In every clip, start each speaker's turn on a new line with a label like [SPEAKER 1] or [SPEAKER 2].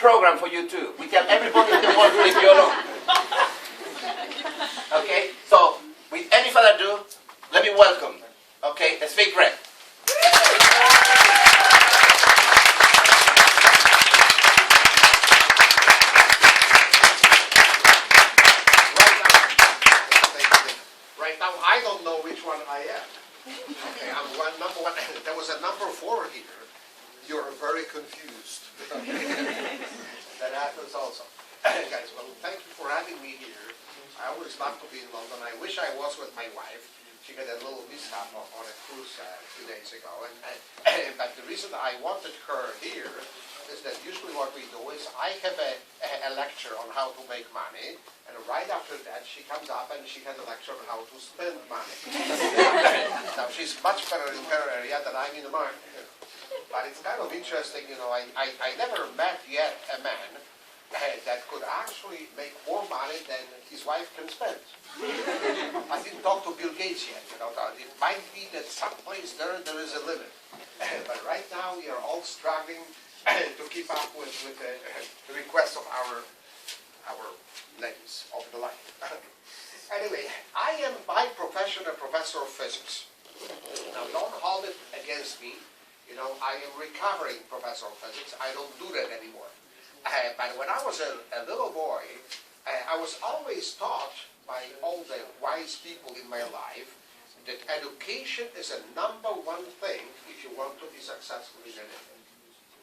[SPEAKER 1] program for you too. We tell everybody in the world to leave you alone. Okay, so with any further ado, let me welcome, okay, a speak rep.
[SPEAKER 2] Right now, I don't know which one I am. Okay, I'm number one. There was a number 4 here. You're very confused. That happens also. Guys, well, thank you for having me here. I always love to be in London. I wish I was with my wife. She had a little mishap on a cruise 2 days ago. But the reason I wanted her here is that usually what we do is I have a lecture on how to make money, and right after that she comes up and she has a lecture on how to spend money. Now she's much better in her area than I'm in mine. But it's kind of interesting, you know, I never met yet a man that could actually make more money than his wife can spend. I didn't talk to Bill Gates yet, you know. It might be that someplace there is a limit. But right now we are all struggling to keep up with the requests of our ladies of the life. Anyway, I am by profession a professor of physics. Now don't hold it against me. You know, I am recovering professor of physics. I don't do that anymore. But when I was a little boy, I was always taught by all the wise people in my life that education is a #1 thing if you want to be successful in anything.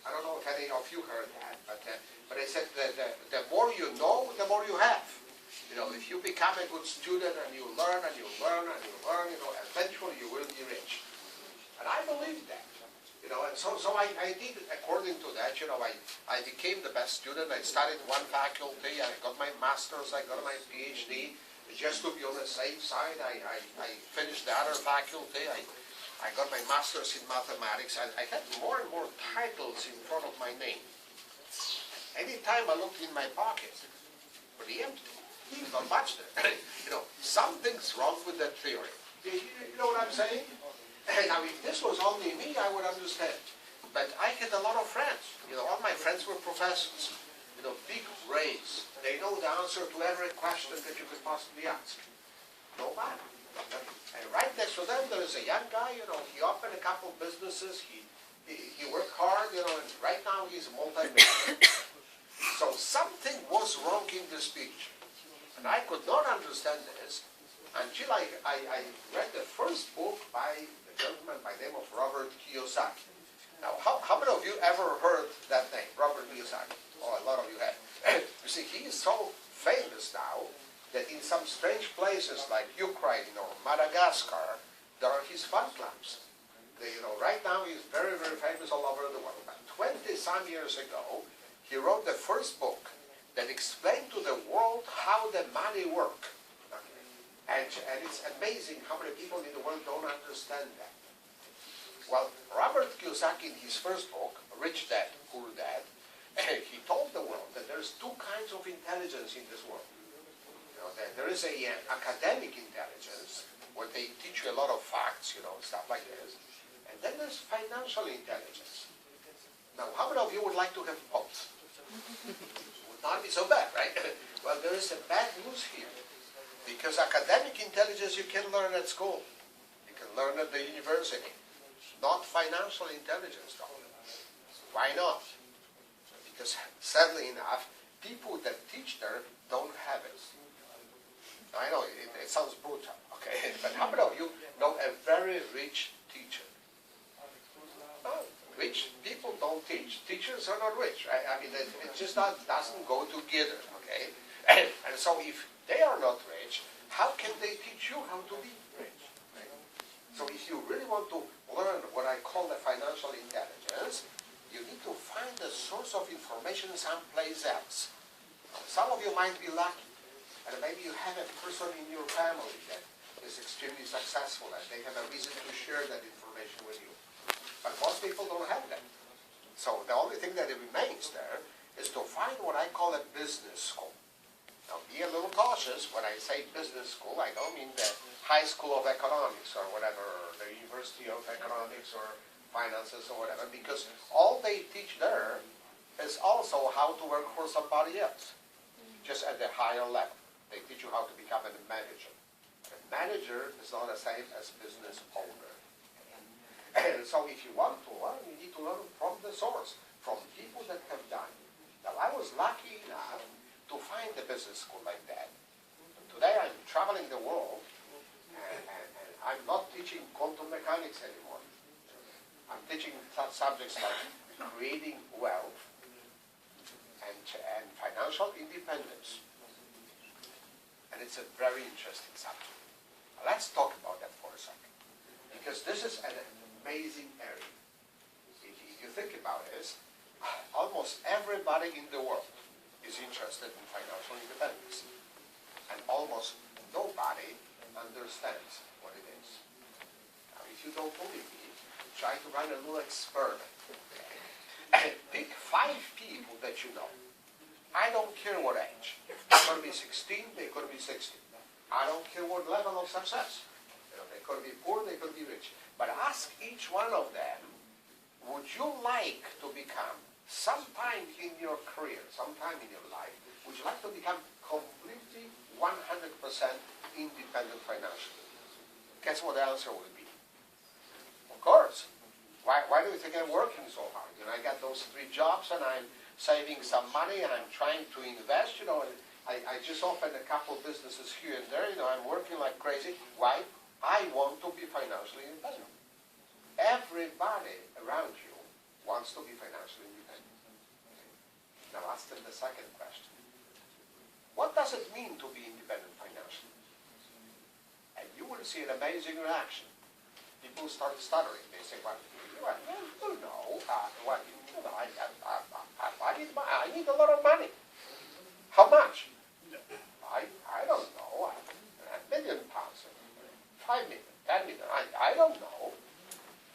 [SPEAKER 2] I don't know if any of you heard that, but I said that the more you know, the more you have. You know, if you become a good student and you learn and you learn and you learn, you know, eventually you will be rich. And I believe that. You know, and so I did according to that. You know, I became the best student. I studied one faculty. I got my master's. I got my PhD. Just to be on the safe side, I finished the other faculty. I got my master's in mathematics. I had more and more titles in front of my name. Anytime I looked in my pocket, pretty empty. Not much there. You know, something's wrong with that theory. You know what I'm saying? Now, if this was only me, I would understand. But I had a lot of friends. You know, all my friends were professors. You know, big brains. They know the answer to every question that you could possibly ask. No matter. And right next to them, there is a young guy. You know, he opened a couple of businesses. He worked hard. You know, and right now he's a multi-millionaire. So something was wrong in this picture, and I could not understand this until I read the first book by a gentleman by the name of Robert Kiyosaki. Now, how many of you ever heard that name, Robert Kiyosaki? Oh, a lot of you have. You see, he is so famous now that in some strange places like Ukraine or Madagascar, there are his fan clubs. You know, right now he's very, very famous all over the world. But 20-some years ago, he wrote the first book that explained to the world how the money works. And it's amazing how many people in the world don't understand that. Well, Robert Kiyosaki in his first book, Rich Dad, Poor Dad, he told the world that there's 2 kinds of intelligence in this world. You know, there is a academic intelligence, where they teach you a lot of facts, you know, stuff like this. And then there's financial intelligence. Now, how many of you would like to have both? Would not be so bad, right? Well, there is a bad news here. Because academic intelligence you can learn at school. You can learn at the university. Not financial intelligence, though. Why not? Because, sadly enough, people that teach there don't have it. I know, it sounds brutal, okay? But how many of you know a very rich teacher? No, rich people don't teach. Teachers are not rich, right? I mean, it just doesn't go together, okay? And so if they are not rich, how can they teach you how to be rich? Right? So if you really want to learn what I call the financial intelligence, you need to find the source of information someplace else. Some of you might be lucky, and maybe you have a person in your family that is extremely successful, and they have a reason to share that information with you. But most people don't have that. So the only thing that remains there is to find what I call a business school. Now, be a little cautious. When I say business school, I don't mean the high school of economics or whatever, or the University of Economics or finances or whatever, because all they teach there is also how to work for somebody else, just at the higher level. They teach you how to become a manager. A manager is not the same as business owner. And so if you want to learn, you need to learn from the source, from people that have done it. Now, I was lucky enough to find a business school like that. And today I'm traveling the world, and I'm not teaching quantum mechanics anymore. I'm teaching subjects like creating wealth and financial independence. And it's a very interesting subject. Let's talk about that for a second, because this is an amazing area. If you think about this, almost everybody in the world is interested in financial independence, and almost nobody understands what it is. Now, if you don't believe me, try to run a little experiment. Pick 5 people that you know. I don't care what age. They could be 16, they could be 60. I don't care what level of success. They could be poor, they could be rich. But ask each one of them, would you like to become, sometime in your career, sometime in your life, would you like to become completely 100% independent financially? Guess what the answer would be? Of course. Why do you think I'm working so hard? I got those 3 jobs, and I'm saving some money, and I'm trying to invest, and I just opened a couple businesses here and there, I'm working like crazy. Why? I want to be financially independent. Everybody around you wants to be financially independent. Now ask them the second question. What does it mean to be independent financially? And you will see an amazing reaction. People start stuttering. They say, well, I need a lot of money. How much? I don't know. £1 million, 5 million, 10 million. I don't know.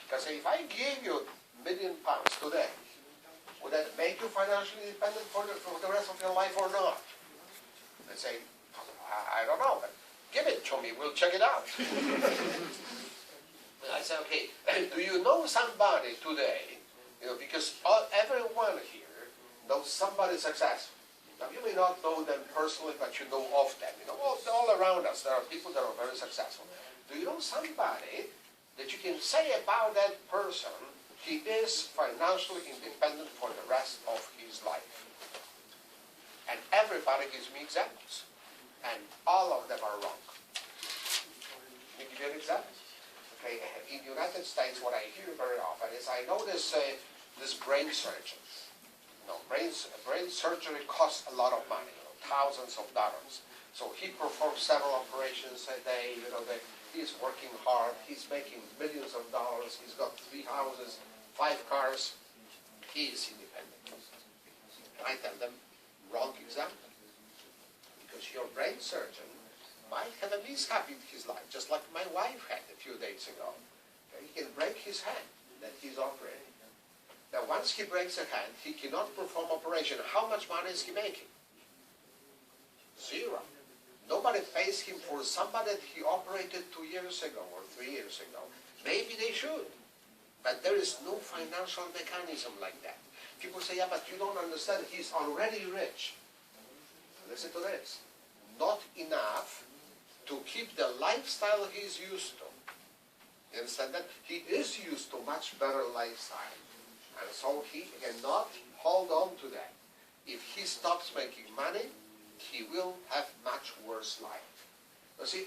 [SPEAKER 2] Because if I give you £1 million today, would that make you financially independent for the rest of your life or not? They say, I don't know, but give it to me. We'll check it out. I say, okay, do you know somebody today? Because everyone here knows somebody successful. Now, you may not know them personally, but you know of them. All around us, there are people that are very successful. Do you know somebody that you can say about that person, he is financially independent for the rest of his life? And everybody gives me examples. And all of them are wrong. Let me give you an example. Okay, in the United States, what I hear very often is I know this brain surgeon. Brain surgery costs a lot of money, thousands of dollars. So he performs several operations a day. He's working hard. He's making millions of dollars. He's got 3 houses, 5 cars. He is independent. And I tell them, wrong example. Because your brain surgeon might have a mishap in his life, just like my wife had a few days ago. He can break his hand that he's operating. Now, once he breaks a hand, he cannot perform operation. How much money is he making? 0. Nobody pays him for somebody that he operated 2 years ago or 3 years ago. Maybe they should. But there is no financial mechanism like that. People say, yeah, but you don't understand. He's already rich. Listen to this. Not enough to keep the lifestyle he's used to. You understand that? He is used to much better lifestyle. And so he cannot hold on to that. If he stops making money, he will have much worse life. You see,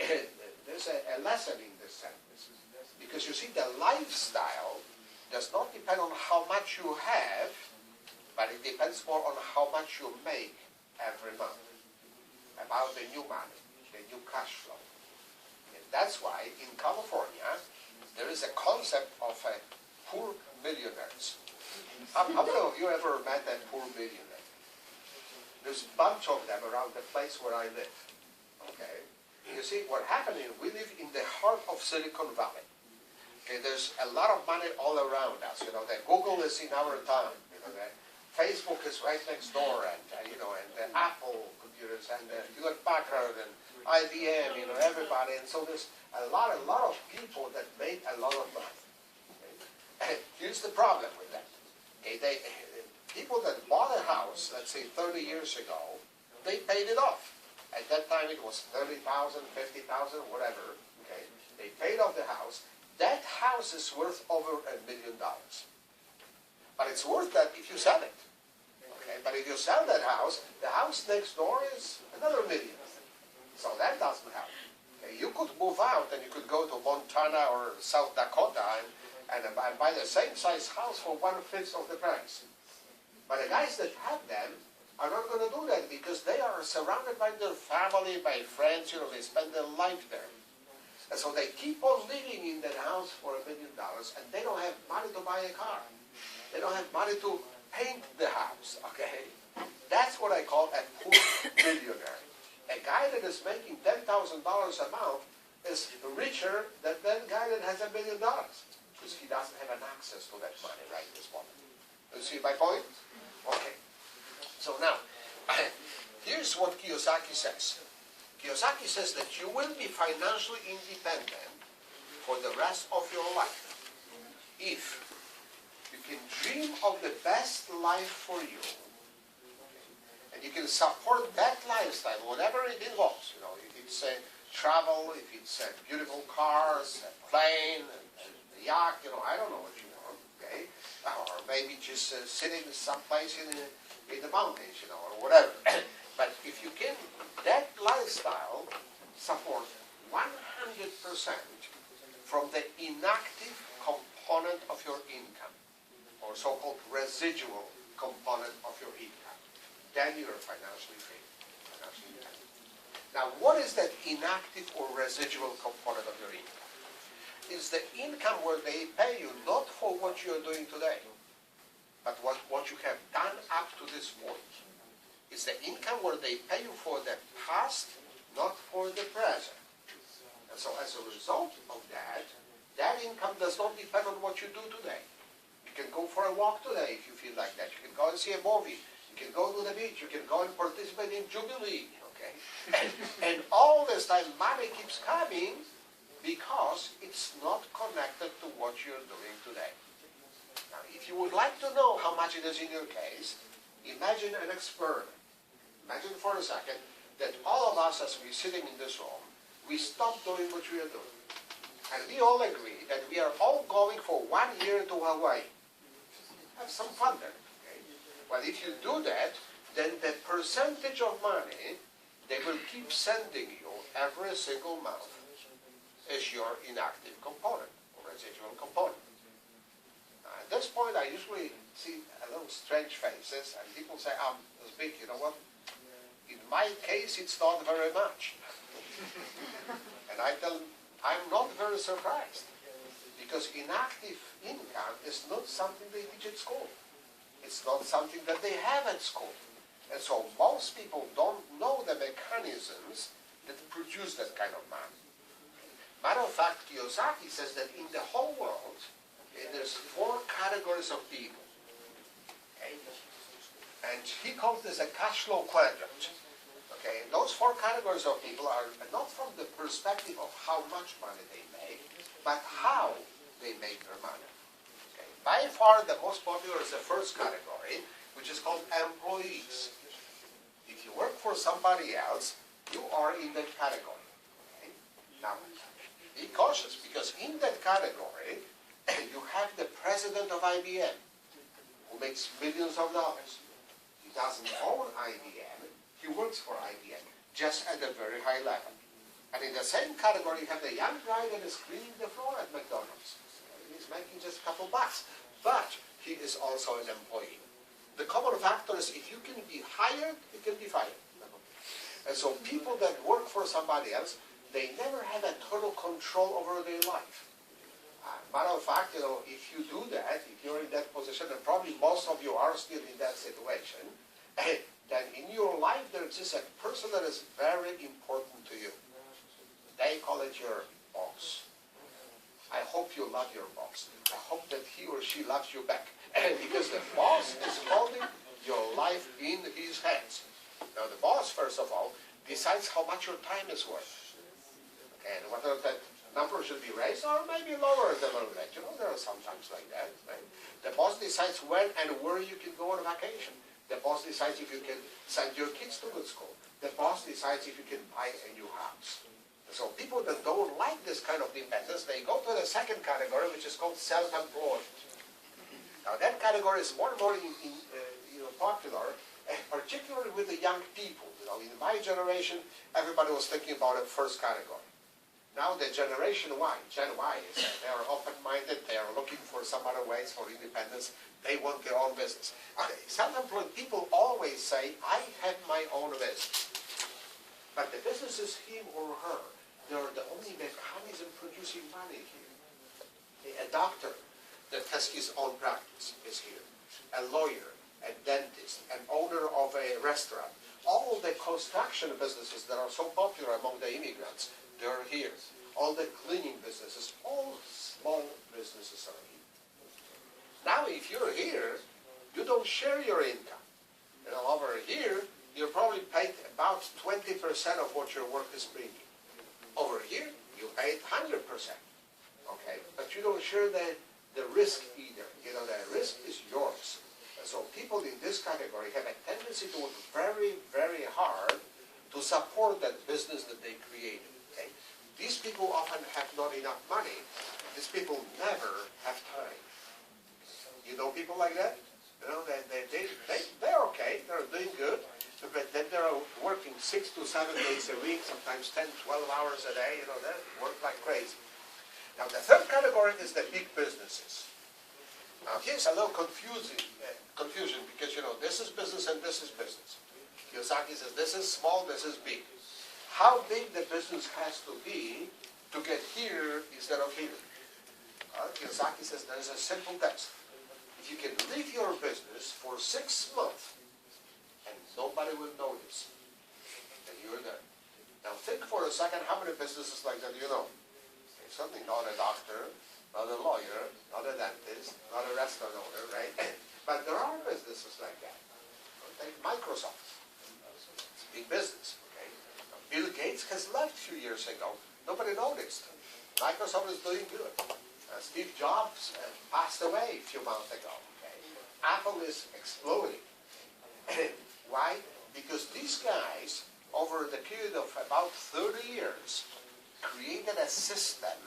[SPEAKER 2] there's a lesson in this sentence. Because you see, the lifestyle does not depend on how much you have, but it depends more on how much you make every month. About the new money, the new cash flow. And that's why in California, there is a concept of poor millionaires. How many of you ever met a poor millionaire? There's a bunch of them around the place where I live. Okay? You see, what happened is we live in the heart of Silicon Valley. Okay, there's a lot of money all around us. The Google is in our town. The Facebook is right next door, and the Apple computers, and Hewlett-Packard, and IBM, everybody. And so there's a lot of people that make a lot of money. Okay? And here's the problem with that. Okay, people that bought a house, let's say 30 years ago, they paid it off. At that time it was 30,000, 50,000, whatever, okay? They paid off the house. That house is worth over $1 million. But it's worth that if you sell it. Okay? But if you sell that house, the house next door is another million. So that doesn't help. Okay? You could move out and you could go to Montana or South Dakota and buy the same size house for 1/5 of the price. But the guys that have them are not going to do that because they are surrounded by their family, by friends, they spend their life there. And so they keep on living in that house for $1 million and they don't have money to buy a car. They don't have money to paint the house, okay? That's what I call a poor millionaire. A guy that is making $10,000 a month is richer than that guy that has $1 million because he doesn't have an access to that money right this moment. You see my point? Okay. So now, here's what Kiyosaki says. Kiyosaki says that you will be financially independent for the rest of your life if you can dream of the best life for you, and you can support that lifestyle, whatever it involves. If it's travel, if it's beautiful cars, a plane, a yacht, I don't know what you want, okay? Or maybe just sitting someplace in the mountains, or whatever. But if you can, that lifestyle support 100% from the inactive component of your income, or so-called residual component of your income, then you're financially free, financially independent. Now, what is that inactive or residual component of your income? It's the income where they pay you not for what you're doing today, but what you have done up to this point. It's the income where they pay you for the past, not for the present. And so as a result of that, that income does not depend on what you do today. You can go for a walk today if you feel like that. You can go and see a movie. You can go to the beach. You can go and participate in Jubilee. Okay? And all this time, money keeps coming because it's not connected to what you're doing today. Now, if you would like to know how much it is in your case, imagine an experiment. Imagine for a second that all of us, as we're sitting in this room, we stop doing what we are doing. And we all agree that we are all going for 1 year to Hawaii. Have some fun there. Okay? Well, if you do that, then the percentage of money they will keep sending you every single month is your inactive component, or residual component. Now, at this point, I usually see a little strange faces, and people say, Zbig, you know what? In my case, it's not very much. And I tell them, I'm not very surprised, because inactive income is not something they teach at school. It's not something that they have at school. And so most people don't know the mechanisms that produce that kind of money. Matter of fact, Kiyosaki says that in the whole world, there's 4 categories of people. Okay? And he calls this a cash flow quadrant. Okay? And those 4 categories of people are not from the perspective of how much money they make, but how they make their money. Okay? By far, the most popular is the first category, which is called employees. If you work for somebody else, you are in that category. Okay? Now, be cautious, because in that category, you have the president of IBM, who makes millions of dollars. He doesn't own IBM, he works for IBM, just at a very high level. And in the same category, you have the young guy that is cleaning the floor at McDonald's. He's making just a couple bucks, but he is also an employee. The common factor is if you can be hired, you can be fired. And so people that work for somebody else, they never have a total control over their life. Matter of fact, if you do that, if you're in that position, and probably most of you are still in that situation, then in your life there exists a person that is very important to you. They call it your boss. I hope you love your boss. I hope that he or she loves you back. Because the boss is holding your life in his hands. Now the boss, first of all, decides how much your time is worth. And whether that number should be raised or maybe lower the little bit. You know, there are sometimes like that. Right? The boss decides when and where you can go on vacation. The boss decides if you can send your kids to good school. The boss decides if you can buy a new house. So people that don't like this kind of independence, they go to the second category, which is called self-employed. Now that category is more and more popular, particularly with the young people. You know, in my generation, everybody was thinking about the first category. Now the Generation Y, Gen Y, is they are open-minded, they are looking for some other ways for independence, they want their own business. Okay, self-employed people always say, I have my own business. But the business is him or her. They're the only mechanism producing money here. A doctor that has his own practice is here. A lawyer, a dentist, an owner of a restaurant. All the construction businesses that are so popular among the immigrants, they're here. All the cleaning businesses, all small businesses are here. Now, if you're here, you don't share your income. You know, over here, you're probably paid about 20% of what your work is bringing. Over here, you paid 100%. Okay, but you don't share the risk either. You know, the risk is yours. So people in this category have a tendency to work very, very hard to support that business that they created. Okay? These people often have not enough money. These people never have time. You know people like that? You know, they're okay, they're doing good, but then they're working 6 to 7 days a week, sometimes 10, 12 hours a day, you know, they work like crazy. Now the third category is the big businesses. Now here's a little confusion because, you know, this is business and this is business. Kiyosaki says this is small, this is big. How big the business has to be to get here instead of here? Kiyosaki says there is a simple test. If you can leave your business for 6 months and nobody will notice, then you're there. Now think for a second how many businesses like that you know. Okay, certainly not a doctor, not a lawyer, not a dentist, not a restaurant owner, right? But there are businesses like that. Take Microsoft. It's a big business. Okay? Now, Bill Gates has left a few years ago. Nobody noticed. Microsoft is doing good. Steve Jobs passed away a few months ago. Okay? Apple is exploding. Why? Because these guys, over the period of about 30 years, created a system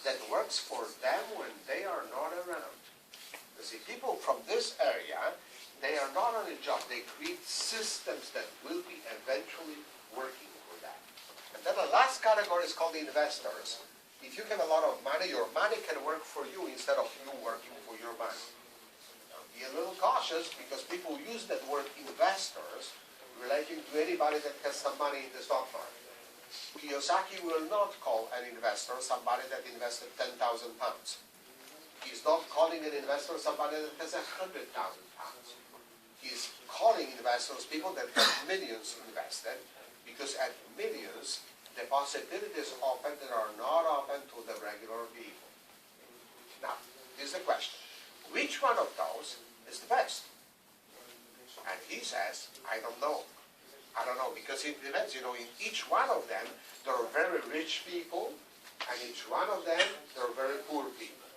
[SPEAKER 2] that works for them when they are not around. You see, people from this area, they are not on a job. They create systems that will be eventually working for that. And then the last category is called investors. If you have a lot of money, your money can work for you instead of you working for your money. Now, be a little cautious because people use that word investors relating to anybody that has some money in the stock market. Kiyosaki will not call an investor somebody that invested 10,000 pounds. He's not calling an investor somebody that has 100,000 pounds. He's calling investors people that have millions invested, because at millions, the possibilities open that are not open to the regular people. Now, here's the question. Which one of those is the best? And he says, I don't know. I don't know, because it depends, you know, in each one of them, there are very rich people, and each one of them, there are very poor people.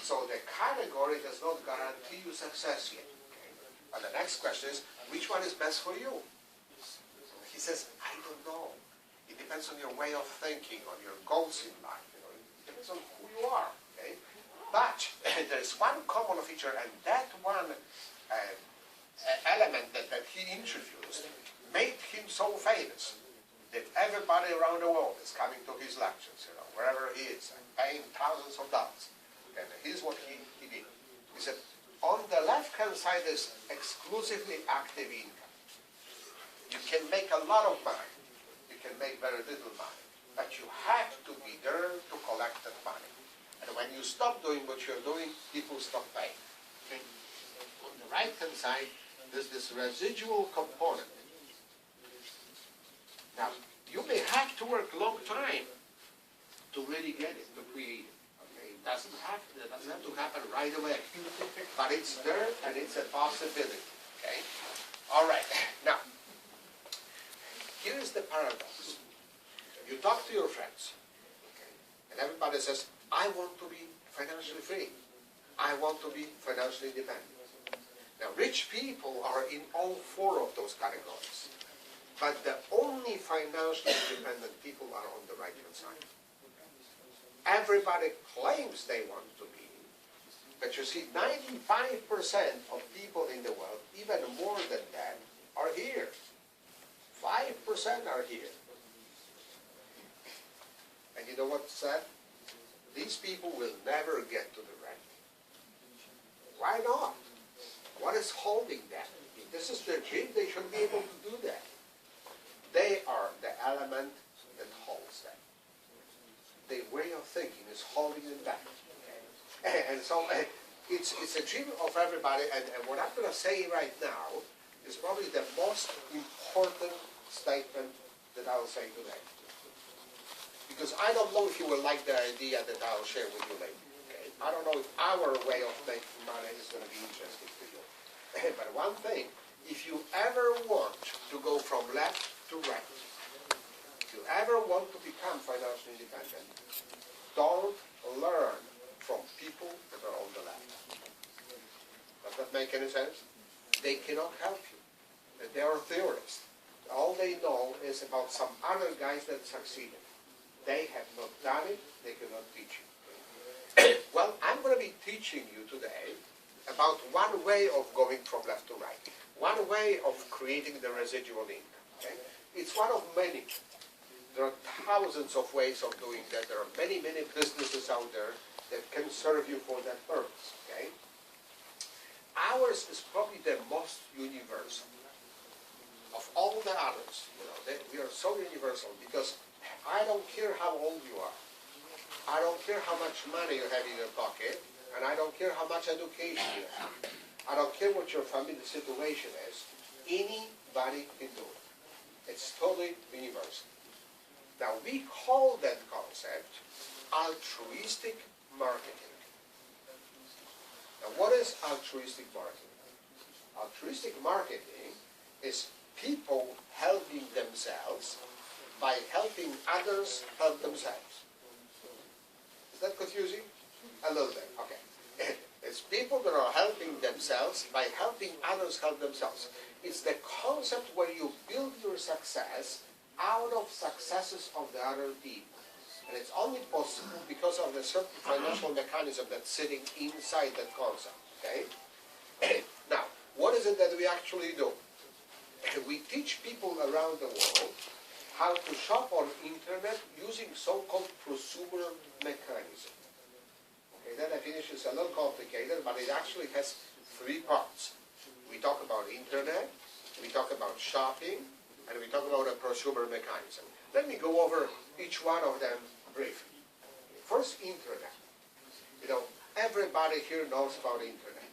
[SPEAKER 2] So the category does not guarantee you success yet. Okay? And the next question is, which one is best for you? He says, I don't know. It depends on your way of thinking, on your goals in life. You know, it depends on who you are. Okay? But there is one common feature, and that one element that he introduced made him so famous that everybody around the world is coming to his lectures, you know, wherever he is, and paying thousands of dollars. And here's what he did. He said, on the left-hand side is exclusively active income. You can make a lot of money. You can make very little money. But you have to be there to collect that money. And when you stop doing what you're doing, people stop paying. Okay? On the right-hand side, there's this residual component. Now, you may have to work a long time to really get it, to create it. Okay? It doesn't have to happen right away. But it's there and it's a possibility. Okay? All right. Now, here is the paradox. You talk to your friends. Okay? And everybody says, I want to be financially free. I want to be financially independent. Now, rich people are in all four of those categories. But the only financially independent people are on the right-hand side. Everybody claims they want to be, but you see, 95% of people in the world, even more than that, are here. 5% are here. And you know what's sad? These people will never get to the right. Why not? What is holding them? If this is their dream, they should be able to do that. They are the element that holds them. The way of thinking is holding them back. And so it's a dream of everybody, and what I'm going to say right now is probably the most important statement that I'll say today. Because I don't know if you will like the idea that I'll share with you later. Okay? I don't know if our way of making money is going to be interesting to you. But one thing, if you ever want to go from left to right, if you ever want to become financially independent, don't learn from people that are on the left. Does that make any sense? They cannot help you. They are theorists. All they know is about some other guys that succeeded. They have not done it, they cannot teach you. Well, I'm going to be teaching you today about one way of going from left to right. One way of creating the residual income. Okay? It's one of many. There are thousands of ways of doing that. There are many, many businesses out there that can serve you for that purpose. Okay? Ours is probably the most universal of all the others. You know, we are so universal because I don't care how old you are. I don't care how much money you have in your pocket, and I don't care how much education you have. I don't care what your family situation is. Anybody can do it. It's totally universal. Now, we call that concept altruistic marketing. Now, what is altruistic marketing? Altruistic marketing is people helping themselves by helping others help themselves. Is that confusing? A little bit, okay. It's people that are helping themselves by helping others help themselves. It's the concept where you build your success out of successes of the other people. And it's only possible because of the certain financial mechanism that's sitting inside that concept, okay? Now, what is it that we actually do? We teach people around the world how to shop on internet using so-called prosumer mechanism. Okay, that definition is a little complicated, but it actually has three parts. We talk about internet, we talk about shopping, and we talk about a prosumer mechanism. Let me go over each one of them briefly. First, internet. You know, everybody here knows about internet.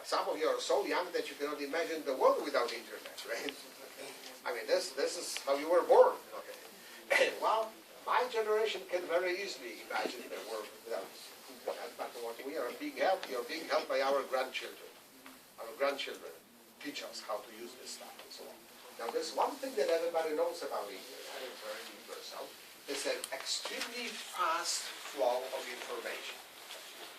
[SPEAKER 2] Some of you are so young that you cannot imagine the world without internet, right? I mean, this is how you were born. Okay. Well, my generation can very easily imagine the world without internet, but what we are being helped by our grandchildren. Our grandchildren teach us how to use this stuff and so on. Now, there's one thing that everybody knows about internet, it's very universal. It's an extremely fast flow of information.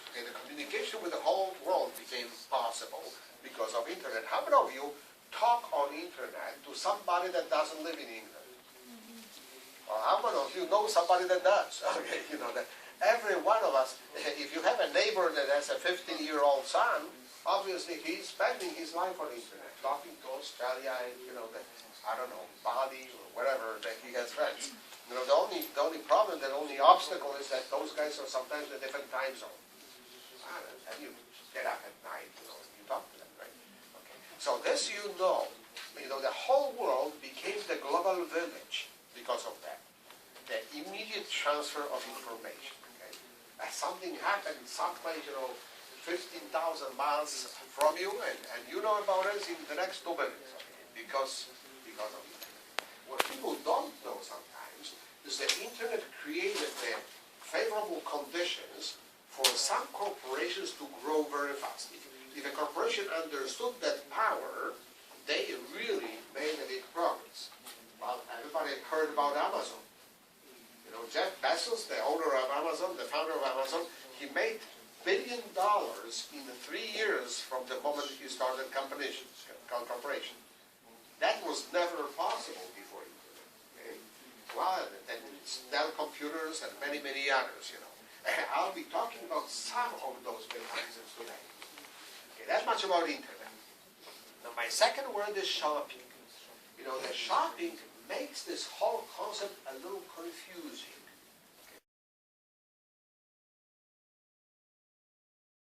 [SPEAKER 2] Okay, the communication with the whole world became possible because of internet. How many of you talk on internet to somebody that doesn't live in England? Well, how many of you know somebody that does? Okay, you know that every one of us. If you have a neighbor that has a 15-year-old son, obviously he's spending his life on internet, talking to Australia, and you know, I don't know, Bali or wherever that he has friends. You know, the only problem, the only obstacle is that those guys are sometimes in a different time zone. And you get up at night, you know, you talk to them, right? Okay. So this you know, the whole world became the global village because of that. The immediate transfer of information, okay? As something happened someplace, 15,000 miles from you, and you know about it in the next 2 minutes, okay? Because of it. What people don't know sometimes is that internet created the favorable conditions for some corporations to grow very fast. If a corporation understood that power, they really made a big progress. Well, everybody heard about Amazon. Jeff Bezos, the Amazon, the founder of Amazon, he made $1 billion in 3 years from the moment he started corporation. That was never possible before internet. Okay? Well, and it's Dell computers and many, many others, you know. I'll be talking about some of those mechanisms today. Okay, that's much about internet. Now, my second word is shopping. You know, the shopping makes this whole concept a little confusing.